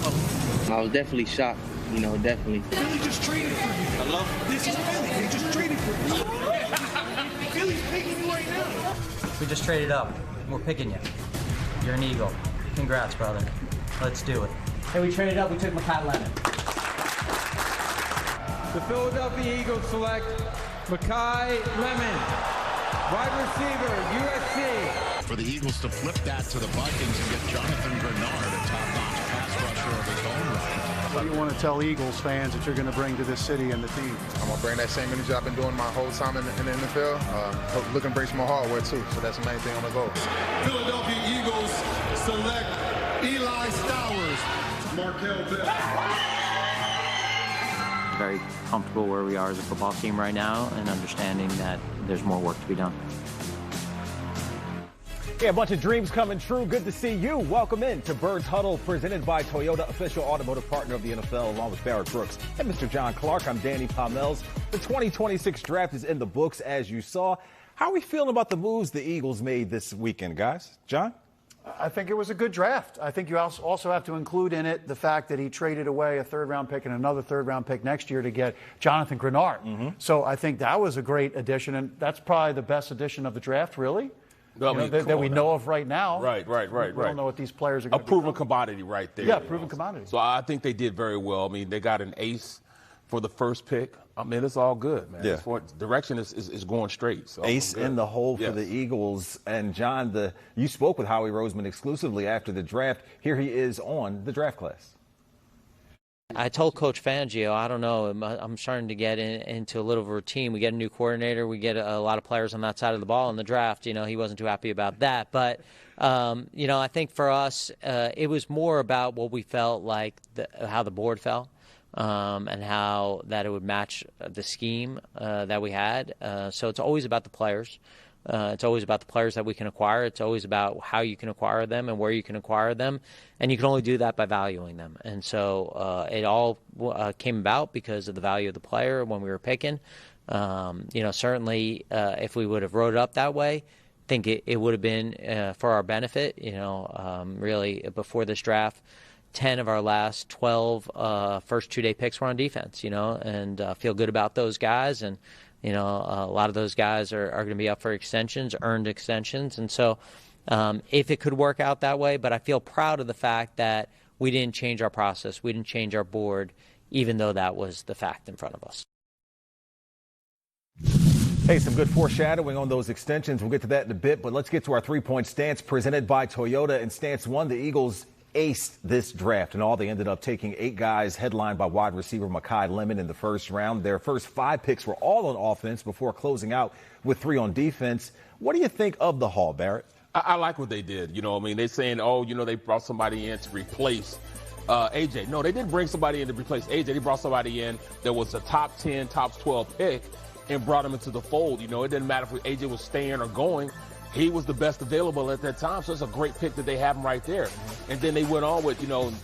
I was definitely shocked, definitely. Philly just traded for you. Hello? This is Philly. They just traded for you. Philly's picking you right now. We just traded up. We're picking you. You're an Eagle. Congrats, brother. Let's do it. Hey, we traded up. We took Makai Lemon. The Philadelphia Eagles select Makai Lemon, wide receiver, USC. For the Eagles to flip that to the Vikings and get Jonathan Greenard, a top-notch pass rusher of his own right. What do you want to tell Eagles fans that you're going to bring to this city and the team? I'm going to bring that same energy I've been doing my whole time in the NFL. Looking to bring some more hardware, too. So that's the main thing on the goal. Philadelphia Eagles select Eli Stowers, Markel Bell. Very comfortable where we are as a football team right now and understanding that there's more work to be done. Yeah, a bunch of dreams coming true. Good to see you. Welcome in to Birds Huddle, presented by Toyota, official automotive partner of the NFL, along with Barrett Brooks and Mr. John Clark. I'm Danny Pommells. The 2026 draft is in the books, as you saw. How are we feeling about the moves the Eagles made this weekend, guys? John? I think it was a good draft. I think you also have to include in it the fact that he traded away a third-round pick and another third-round pick next year to get Jonathan Greenard. Mm-hmm. So I think that was a great addition, and that's probably the best addition of the draft, really. That we know of right now. Right. We don't know what these players are going to be. A proven commodity right there. Yeah, proven commodity. So I think they did very well. I mean, they got an ace for the first pick. I mean, it's all good, man. Yeah. Direction is going straight. So ace in the hole for the Eagles. And, John, you spoke with Howie Roseman exclusively after the draft. Here he is on the draft class. I told Coach Fangio, I don't know, I'm starting to get into a little routine. We get a new coordinator. We get a lot of players on that side of the ball in the draft. He wasn't too happy about that. But, I think for us, it was more about what we felt like, how the board fell. And how that it would match the scheme that we had. So it's always about the players. It's always about the players that we can acquire. It's always about how you can acquire them and where you can acquire them. And you can only do that by valuing them. And so it all came about because of the value of the player when we were picking. Certainly if we would have wrote it up that way, I think it would have been for our benefit. Really before this draft, 10 of our last 12 first two-day picks were on defense, and feel good about those guys. And, a lot of those guys are going to be up for extensions, earned extensions. And so if it could work out that way, but I feel proud of the fact that we didn't change our process. We didn't change our board, even though that was the fact in front of us. Hey, some good foreshadowing on those extensions. We'll get to that in a bit, but let's get to our three-point stance presented by Toyota. In stance one, the Eagles aced this draft. And all, they ended up taking 8 guys, headlined by wide receiver Makai Lemon in the first round. Their first 5 picks were all on offense before closing out with 3 on defense. What do you think of the haul, Barrett? I like what they did. They're saying, they brought somebody in to replace AJ. No, they didn't bring somebody in to replace AJ. They brought somebody in that was a top 10, top 12 pick and brought him into the fold. It didn't matter if AJ was staying or going. He was the best available at that time, so it's a great pick that they have him right there. And then they went on with,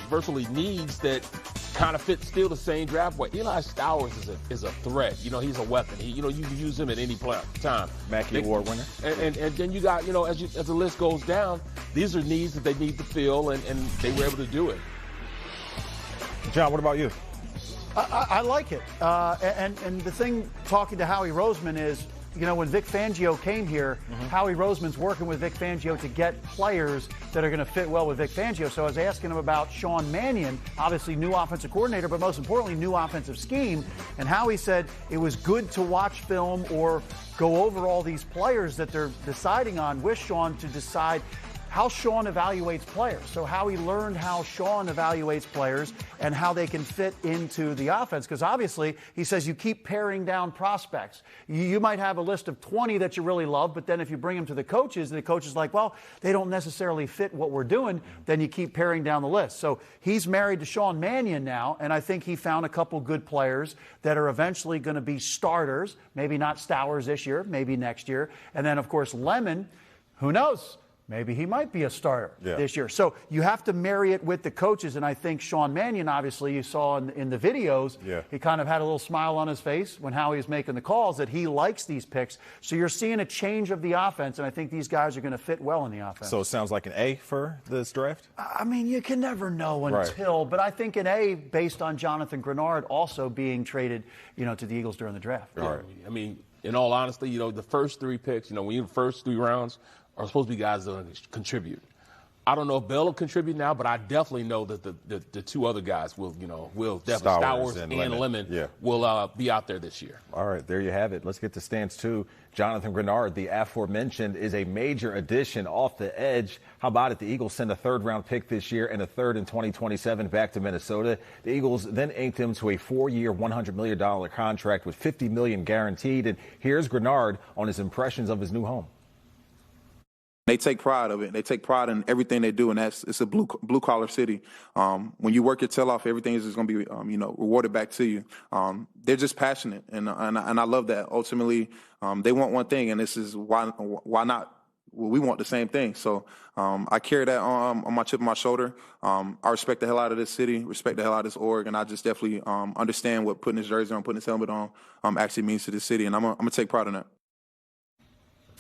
virtually needs that kind of fit still the same draft. But Eli Stowers is a threat. He's a weapon. You can use him at any time. Mackey Award winner. And then you got, as the list goes down, these are needs that they need to fill, and they were able to do it. John, what about you? I like it. And the thing, talking to Howie Roseman, is, when Vic Fangio came here, Howie Roseman's working with Vic Fangio to get players that are going to fit well with Vic Fangio. So I was asking him about Sean Mannion, obviously new offensive coordinator, but most importantly, new offensive scheme. And Howie said it was good to watch film or go over all these players that they're deciding on with Sean to decide how Sean evaluates players. So Howie learned how Sean evaluates players and how they can fit into the offense. Because obviously, he says you keep paring down prospects. You might have a list of 20 that you really love, but then if you bring them to the coaches, and the coach is like, well, they don't necessarily fit what we're doing, then you keep paring down the list. So he's married to Sean Mannion now, and I think he found a couple good players that are eventually going to be starters, maybe not Stowers this year, maybe next year. And then, of course, Lemon, who knows? maybe he might be a starter this year. So you have to marry it with the coaches, and I think Sean Mannion, obviously, you saw in the videos, he kind of had a little smile on his face when Howie was making the calls that he likes these picks. So you're seeing a change of the offense, and I think these guys are going to fit well in the offense. So it sounds like an A for this draft? I mean, you can never know until, but I think an A based on Jonathan Greenard also being traded, to the Eagles during the draft. All right. I mean, in all honesty, the first 3 picks, when you the first 3 rounds are supposed to be guys that contribute. I don't know if Bell will contribute now, but I definitely know that the 2 other guys will definitely, Stowers and Lemon will be out there this year. All right, there you have it. Let's get to stance 2. Jonathan Greenard, the aforementioned, is a major addition off the edge. How about it? The Eagles send a 3rd-round pick this year and a 3rd in 2027 back to Minnesota. The Eagles then inked him to a 4-year, $100 million contract with $50 million guaranteed. And here's Greenard on his impressions of his new home. They take pride of it. They take pride in everything they do, and it's a blue collar city. When you work your tail off, everything is just going to be rewarded back to you. They're just passionate, and I love that. Ultimately, they want one thing, and this is why not? Well, we want the same thing. So I carry that on my chip of my shoulder. I respect the hell out of this city, respect the hell out of this org, and I just definitely understand what putting his jersey on, putting his helmet on actually means to this city, and I'm gonna take pride in that.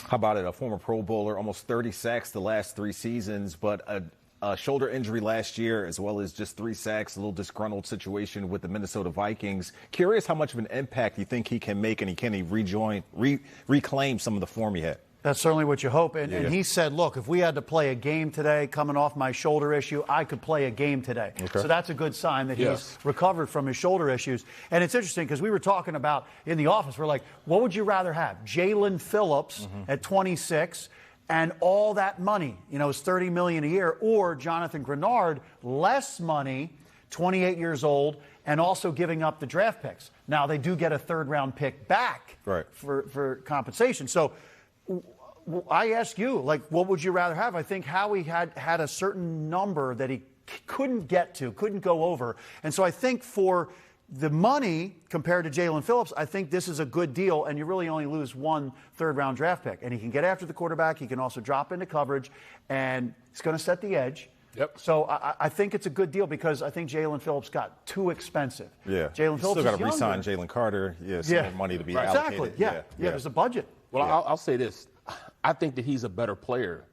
How about it? A former Pro Bowler, almost 30 sacks the last 3 seasons, but a shoulder injury last year, as well as just 3 sacks, a little disgruntled situation with the Minnesota Vikings. Curious how much of an impact you think he can make, and can he reclaim some of the form he had? That's certainly what you hope. And he said, look, if we had to play a game today, coming off my shoulder issue, I could play a game today. Okay. So that's a good sign that he's recovered from his shoulder issues. And it's interesting because we were talking about in the office, we're like, what would you rather have? Jalen Phillips at 26 and all that money, is $30 million a year, or Jonathan Greenard, less money, 28 years old, and also giving up the draft picks. Now, they do get a 3rd-round pick back for compensation. So I ask you, what would you rather have? I think Howie had a certain number that he couldn't get to, couldn't go over. And so I think for the money compared to Jalen Phillips, I think this is a good deal, and you really only lose 1 3rd-round draft pick. And he can get after the quarterback. He can also drop into coverage, and he's going to set the edge. Yep. So I think it's a good deal because I think Jalen Phillips got too expensive. Yeah. Jalen Phillips still got to re-sign Jalen Carter. Some more money to be allocated. Exactly. Yeah. There's a budget. Well, I'll say this. I think that he's a better player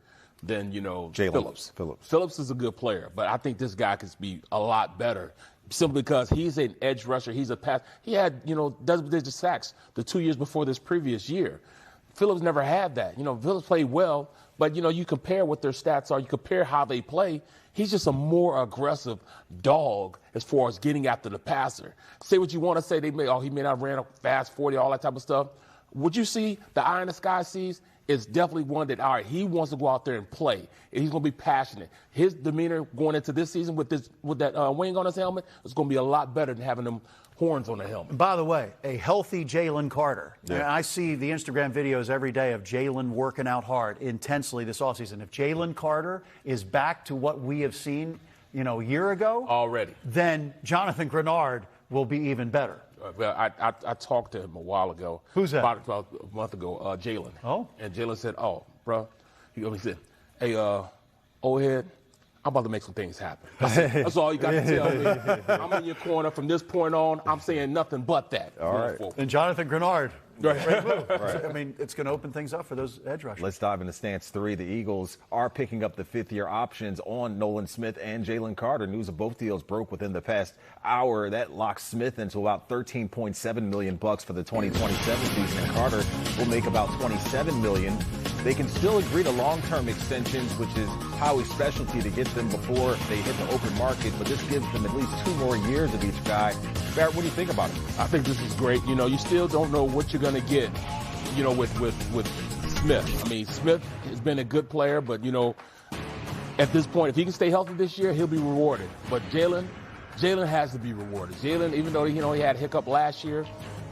than, Phillips. Phillips is a good player, but I think this guy could be a lot better simply because he's an edge rusher. He's a pass. He had, double-digit sacks the 2 years before this previous year. Phillips never had that. Phillips played well, but, you compare what their stats are. You compare how they play. He's just a more aggressive dog as far as getting after the passer. Say what you want to say. He may not ran a fast 40, all that type of stuff. What you see, the eye in the sky sees, is definitely one that, all right, he wants to go out there and play. And he's going to be passionate. His demeanor going into this season with that wing on his helmet is going to be a lot better than having them horns on the helmet. By the way, a healthy Jalen Carter. Yeah. I see the Instagram videos every day of Jalen working out hard intensely this offseason. If Jalen Carter is back to what we have seen, a year ago already, then Jonathan Greenard will be even better. Well, I talked to him a while ago. Who's that? About a month ago, Jalen. Oh. And Jalen said, bro, he said, hey, old head, I'm about to make some things happen. That's all you got to tell me. I'm in your corner from this point on. I'm saying nothing but that. All right. And Jonathan Greenard. Right. Right. I mean, it's going to open things up for those edge rushers. Let's dive into stance 3. The Eagles are picking up the 5th-year options on Nolan Smith and Jalen Carter. News of both deals broke within the past hour. That locks Smith into about $13.7 million for the 2027 season, and Carter will make about $27 million. They can still agree to long-term extensions, which is Howie's specialty to get them before they hit the open market, but this gives them at least 2 more years of each guy. Barrett, what do you think about it? I think this is great. You still don't know what you're going to get, with Smith. I mean, Smith has been a good player, but, at this point, if he can stay healthy this year, he'll be rewarded. But Jalen has to be rewarded. Jalen, even though, he had a hiccup last year,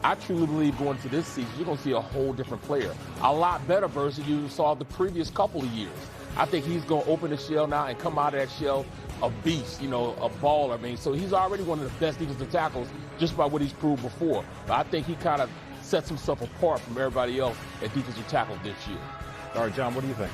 I truly believe going to this season, you're going to see a whole different player. A lot better versus you saw the previous couple of years. I think he's going to open the shell now and come out of that shell a beast, a baller. I mean, so he's already one of the best defensive tackles just by what he's proved before. But I think he kind of sets himself apart from everybody else at defensive tackle this year. All right, John, what do you think?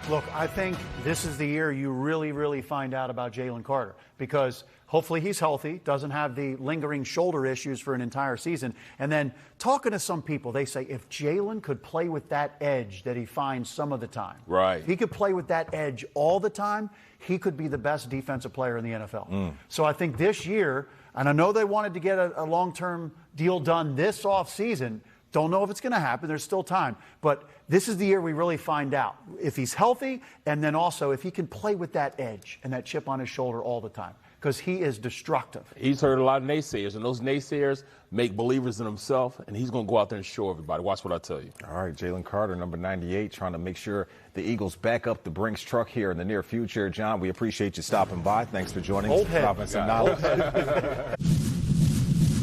Look, I think this is the year you really, really find out about Jalen Carter, because hopefully he's healthy, doesn't have the lingering shoulder issues for an entire season. And then talking to some people, they say if Jalen could play with that edge that he finds some of the time, right? If he could play with that edge all the time, he could be the best defensive player in the NFL. So I think this year, and I know they wanted to get a long-term deal done this offseason. Don't know if it's going to happen. There's still time. But this is the year we really find out if he's healthy, and then also if he can play with that edge and that chip on his shoulder all the time, because he is destructive. He's heard a lot of naysayers, and those naysayers make believers in himself, and he's going to go out there and show everybody. Watch what I tell you. All right, Jalen Carter, number 98, trying to make sure the Eagles back up the Brinks truck here in the near future. John, we appreciate you stopping by. Thanks for joining us. Dropping some knowledge.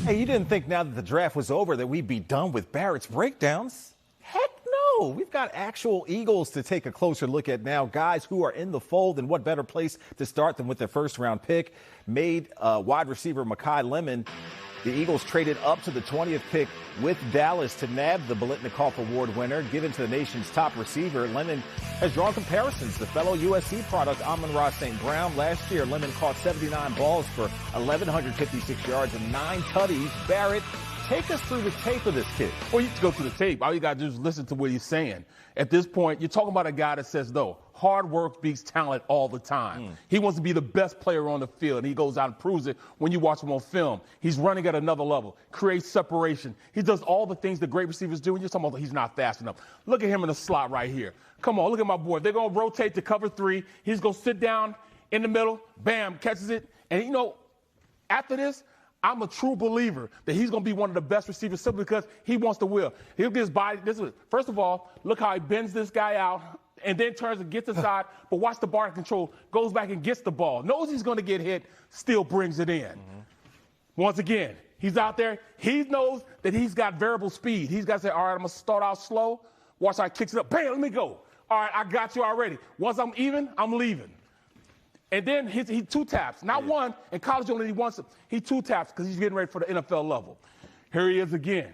Hey, you didn't think now that the draft was over that we'd be done with Barrett's breakdowns? Heck no. We've got actual Eagles to take a closer look at now. Guys who are in the fold, and what better place to start than with their first-round pick. Made wide receiver Makai Lemon. The Eagles traded up to the 20th pick with Dallas to nab the Biletnikoff Award winner, given to the nation's top receiver. Lemon has drawn comparisons to fellow USC product Amon-Ra St. Brown. Last year, Lemon caught 79 balls for 1,156 yards and 9 tutties. Barrett, take us through the tape of this kid. Well, you have to go through the tape. All you got to do is listen to what he's saying. At this point, you're talking about a guy that says, no, hard work beats talent all the time. He wants to be the best player on the field, and he goes out and proves it when you watch him on film. He's running at another level, creates separation. He does all the things that great receivers do, and you're talking about he's not fast enough. Look at him in the slot right here. Come on, look at my boy. They're going to rotate to cover 3. He's going to sit down in the middle, bam, catches it. And, you know, after this, I'm a true believer that he's going to be one of the best receivers simply because he wants to will. He'll get his body. First of all, look how he bends this guy out and then turns and gets inside, but watch the bar control, goes back and gets the ball, knows he's going to get hit, still brings it in. Once again, he's out there. He knows that he's got variable speed. He's got to say, all right, I'm going to start out slow. Watch how he kicks it up. Bam, let me go. All right, I got you already. Once I'm even, I'm leaving. And then he 2 taps. Not one. In college, only he 2 taps because he's getting ready for the NFL level. Here he is again.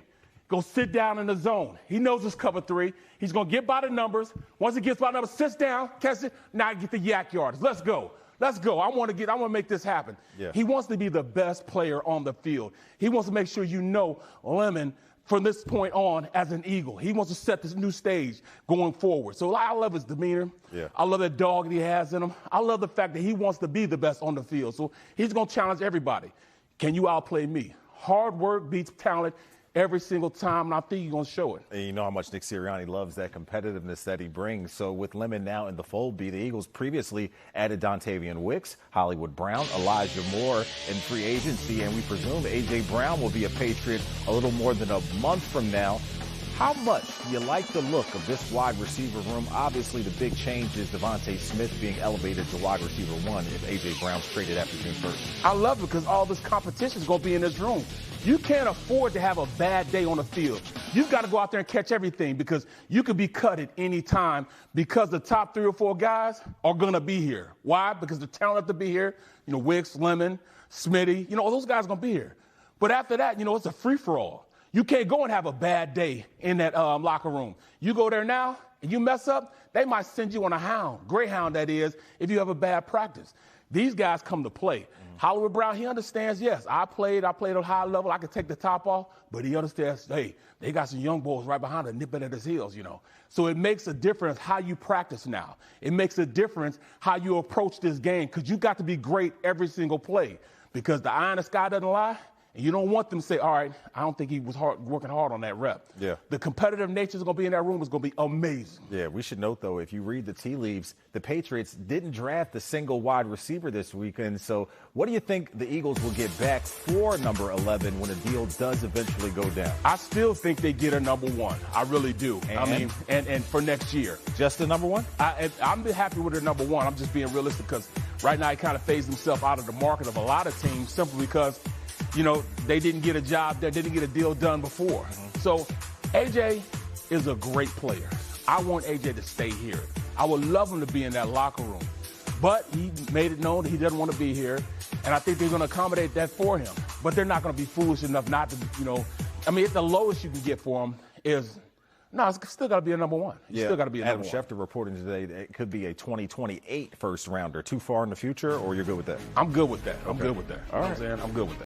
Go sit down in the zone. He knows it's cover 3. He's going to get by the numbers. Once he gets by the numbers, sits down, catches it. Now I get the yak yards. Let's go. Let's go. I want to make this happen. Yeah. He wants to be the best player on the field. He wants to make sure you know Lemon from this point on as an Eagle. He wants to set this new stage going forward. So I love his demeanor. Yeah. I love that dog that he has in him. I love the fact that he wants to be the best on the field. So he's going to challenge everybody. Can you outplay me? Hard work beats talent every single time, and I think he's going to show it. And you know how much Nick Sirianni loves that competitiveness that he brings. So with Lemon now in the fold, the Eagles previously added Dontavian Wicks, Hollywood Brown, Elijah Moore in free agency, and we presume A.J. Brown will be a Patriot a little more than a month from now. How much do you like the look of this wide receiver room? Obviously, the big change is Devontae Smith being elevated to wide receiver 1 if A.J. Brown's traded after June 1st. I love it because all this competition is going to be in this room. You can't afford to have a bad day on the field. You've got to go out there and catch everything because you could be cut at any time because the top 3 or 4 guys are going to be here. Why? Because the talent to be here, you know, Wicks, Lemon, Smitty, you know, those guys are going to be here. But after that, you know, it's a free-for-all. You can't go and have a bad day in that locker room. You go there now and you mess up, they might send you on a hound, greyhound that is, if you have a bad practice. These guys come to play. Hollywood Brown, he understands, yes, I played at a high level. I could take the top off, but he understands, hey, they got some young boys right behind him nipping at his heels, you know. So it makes a difference how you practice now. It makes a difference how you approach this game because you got to be great every single play because the eye in the sky doesn't lie. And you don't want them to say, all right, I don't think he was working hard on that rep. Yeah. The competitive nature is going to be in that room is going to be amazing. Yeah, we should note, though, if you read the tea leaves, the Patriots didn't draft a single wide receiver this weekend. So what do you think the Eagles will get back for number 11 when a deal does eventually go down? I still think they get a number 1. I really do. And for next year. Just the number 1? I'm happy with the number 1. I'm just being realistic because right now he kind of phased himself out of the market of a lot of teams simply because – you know, they didn't get a job there, didn't get a deal done before. So A.J. is a great player. I want A.J. to stay here. I would love him to be in that locker room. But he made it known that he doesn't want to be here, and I think they're going to accommodate that for him. But they're not going to be foolish enough not to, you know. I mean, the lowest you can get for him is No, it's still got to be a number one. He's still got to be a number Adam one. Schefter reporting today that it could be a 2028 first rounder. Too far in the future, or you're good with that? I'm good with that. I'm Okay. good with that. You know what I'm saying? I'm good with that.